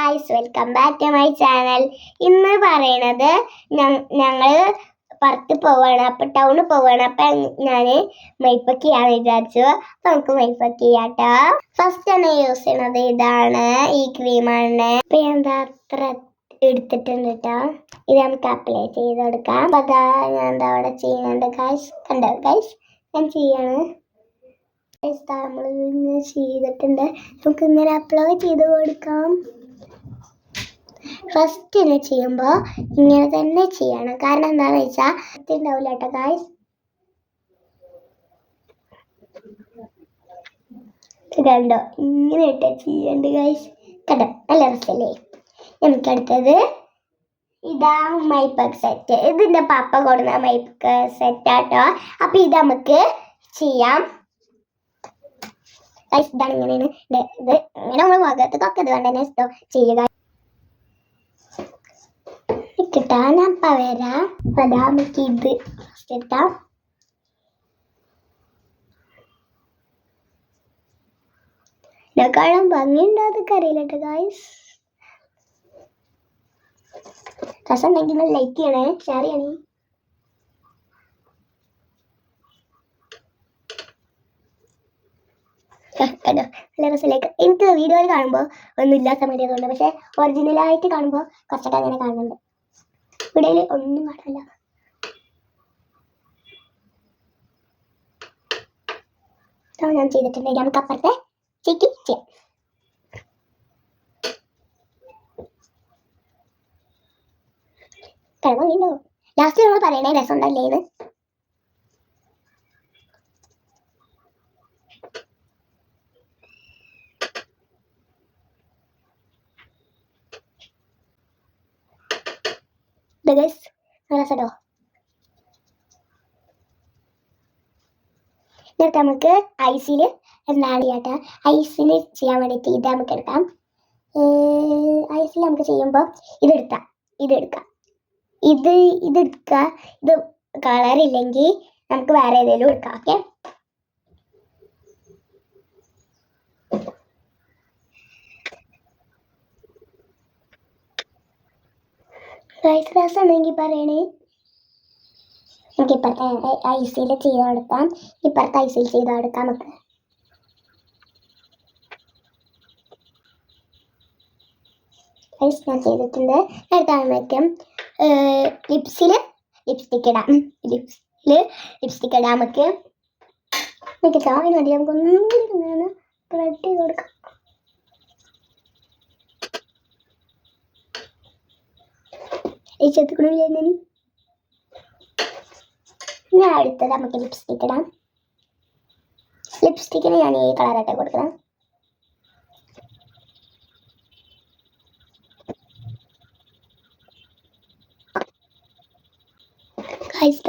Guys, welcome back to my channel. ഇന്ന് പറയണത് ഞങ്ങൾ പുറത്ത് പോവാണ്, അപ്പം ടൗണിൽ പോവാണ്. അപ്പം ഞാൻ മേക്കപ്പ് ചെയ്യാന്ന് വിചാരിച്ചു. അപ്പം നമുക്ക് മേക്കപ്പ് ചെയ്യാട്ടോ. ഫസ്റ്റ് തന്നെ യൂസ് ചെയ്യണത് ഇതാണ്, ഈ ക്രീമാണ്. അപ്പം എന്താ അത്ര എടുത്തിട്ടുണ്ട് കേട്ടോ. ഇത് നമുക്ക് അപ്ലൈ ചെയ്ത് കൊടുക്കാം. അപ്പം അതാ ഞാൻ എന്താ അവിടെ ചെയ്യുന്നുണ്ട് ഗായ്സ്. കണ്ടോ ഗായ്സ്, ഞാൻ ചെയ്യാണ്. നമ്മൾ ഇങ്ങനെ ചെയ്തിട്ടുണ്ട്. നമുക്ക് ഇങ്ങനെ അപ്ലൈ ചെയ്ത് കൊടുക്കാം. ഫസ്റ്റ് തന്നെ ചെയ്യുമ്പോൾ ഇങ്ങനെ തന്നെ ചെയ്യണം. കാരണം എന്താണെന്ന് വെച്ചാൽ ഉണ്ടാവില്ല കേട്ടോ ഗായ്സ്. കണ്ടോ, ഇങ്ങനെ ഇട്ടാ ചെയ്യണ്ട് ഗായ്സ്. കണ്ടോ, നല്ല രസമല്ലേ. നമുക്കടുത്തത് ഇതാ മേക്കപ്പ് സെറ്റ്. ഇതിൻ്റെ പപ്പ കൊടുന്ന മേക്കപ്പ് സെറ്റാട്ടോ. അപ്പം ഇത് നമുക്ക് ചെയ്യാം. ഇതാണ് ഇങ്ങനെയാണ് ഇത് ഇങ്ങനെ നമ്മൾ മുഖത്തൊക്കെ ഇത് കൊണ്ട് തന്നെ ചെയ്യുക. കിട്ടാൻ ഞാൻ വരാം. അതാ നമുക്ക് ഇത് ഫസ്റ്റ് ഇട്ടാം. ഇതെക്കാളും ഭംഗിയുണ്ടോ അതൊക്കെ അറിയില്ല കേട്ടോ ഗായ്സ്. രസം ഉണ്ടെങ്കിൽ ലൈക്ക് ചെയ്യണേ, ഷെയർ ചെയ്യണേ. കണ്ടോ, നല്ല രസമിലേക്ക്. എനിക്ക് വീഡിയോയിൽ കാണുമ്പോൾ ഒന്നും ഇല്ലാത്ത സമയത്ത് തോന്നുന്നു, പക്ഷെ ഒറിജിനലായിട്ട് കാണുമ്പോൾ കുറച്ചൊക്കെ അങ്ങനെ കാണുന്നുണ്ട്. വീഡിയോയിൽ ഒന്നും കാണില്ല. ഞാൻ ചെയ്തിട്ടുണ്ടെങ്കിൽ നമുക്ക് അപ്പുറത്തെ ചേക്ക് ചെയ്യാം. കിഴങ്ങോ വീണ്ടോ ലാസ്റ്റ് നമ്മൾ പറയണേ രസം ഉണ്ടല്ലേ ഇത്. രസട്ടോ. എന്നിട്ട് നമുക്ക് ഐസിൽ എന്താണ് ചെയ്യാട്ടെ, ഐസിന് ചെയ്യാൻ വേണ്ടിയിട്ട് ഇത് നമുക്ക് എടുക്കാം. ഐസിൽ നമുക്ക് ചെയ്യുമ്പോൾ ഇതെടുക്കാം. ഇത് കളറില്ലെങ്കിൽ നമുക്ക് വേറെ ഏതെങ്കിലും എടുക്കാം. ഓക്കെ, രസം ഉണ്ടെങ്കിൽ പറയണേ. നമുക്ക് ഇപ്പുറത്തെ ഐസിൽ ചെയ്ത് കൊടുക്കാം. ഇപ്പുറത്തെ ഐസിൽ ചെയ്ത് കൊടുക്കാം നമുക്ക്. ഞാൻ ചെയ്തിട്ടുണ്ട്. അടുത്താകുമ്പോഴേക്കും ലിപ്സിൽ ലിപ്സ്റ്റിക്ക് ഇടാം. ലിപ്സ്റ്റിക്ക് ഇടാം നമുക്ക്. ചാവിന് വേണ്ടി നമുക്കൊന്നും കൂടി സ്പ്രെഡ് ചെയ്ത് കൊടുക്കാം. ഞാൻ അടുത്തത് നമുക്ക് ലിപ്സ്റ്റിക്ക് ഇടാം. ലിപ്സ്റ്റിക്കിന് ഞാൻ ഈ കളറായിട്ട് കൊടുക്കണം.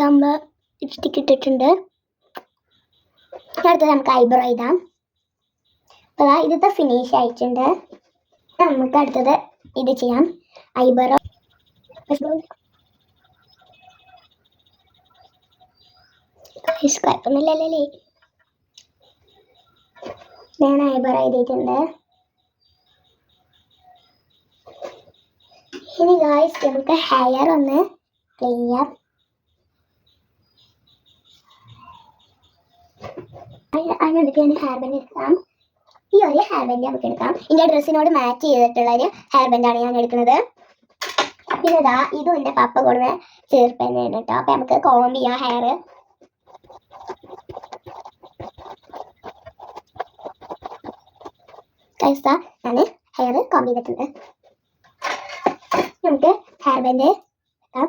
നമ്മൾ ലിപ്സ്റ്റിക്ക് ഇട്ടിട്ടുണ്ട്. അടുത്തത് നമുക്ക് ഐബ്രോ ഇടാം. അപ്പോൾ ഇതൊക്കെ ഫിനിഷ് ആയിട്ടുണ്ട്. നമുക്ക് അടുത്തത് ഇത് ചെയ്യാം, ഐബ്രോ. കുഴപ്പമൊന്നുമില്ലല്ലേ. ഞാൻ ഐബ്രോ എഴുതിയിട്ടുണ്ട്. ഇനി ഗായ്സ് നമുക്ക് ഹെയർ ഒന്ന് ക്ലീൻ ചെയ്യാം. അതിനടുത്ത് ഞാൻ ഹെയർ ബാൻഡ് എടുക്കാം. ഈ ഒരു ഹെയർ ബാൻഡ് നമുക്ക് എടുക്കാം. എൻ്റെ ഡ്രസ്സിനോട് മാച്ച് ചെയ്തിട്ടുള്ള ഒരു ഹെയർ ബാൻഡാണ് ഞാൻ എടുക്കുന്നത്. പിന്നെ ഇതും എൻ്റെ പപ്പ കൊടുന്ന ചേർപ്പന്നെ കേട്ടോ. അപ്പം നമുക്ക് കോംബ് ചെയ്യാം ഹെയർ. ഞാൻ ഹെയർ കോംബ് ചെയ്തിട്ടുണ്ട്. നമുക്ക് ഹെയർ ബാൻഡ് കുത്താം.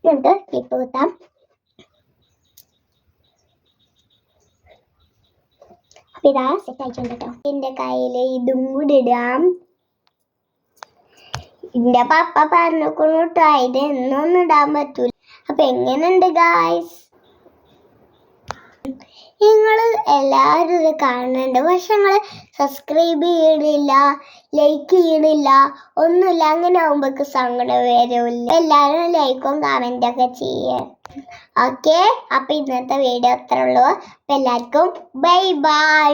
നമുക്ക് ക്ലിപ്പ് കുത്താം. അപ്പം ഇതാ സെറ്റ് ആയിട്ടുണ്ട് കേട്ടോ. എൻ്റെ കയ്യിൽ ഇതും കൂടി ഇടാം. എൻ്റെ പപ്പ പറഞ്ഞേക്കണു കേട്ടോ, ഇത് എന്നൊന്നും ഇടാൻ പറ്റൂല. അപ്പം എങ്ങനെയുണ്ട് ഗായ്സ്? നിങ്ങൾ എല്ലാവരും ഇത് കാണുന്നുണ്ട്, പക്ഷെ നിങ്ങൾ സബ്സ്ക്രൈബ് ചെയ്യണില്ല, ലൈക്ക് ചെയ്യണില്ല, ഒന്നുമില്ല. അങ്ങനെ ആകുമ്പോഴേക്ക് സങ്കടം വരില്ല. എല്ലാവരും ലൈക്കും കമൻറ്റൊക്കെ ചെയ്യുക. ഓക്കെ, അപ്പം ഇന്നത്തെ വീഡിയോ അത്രേ ഉള്ളൂ. അപ്പം എല്ലാവർക്കും ബൈ ബൈ.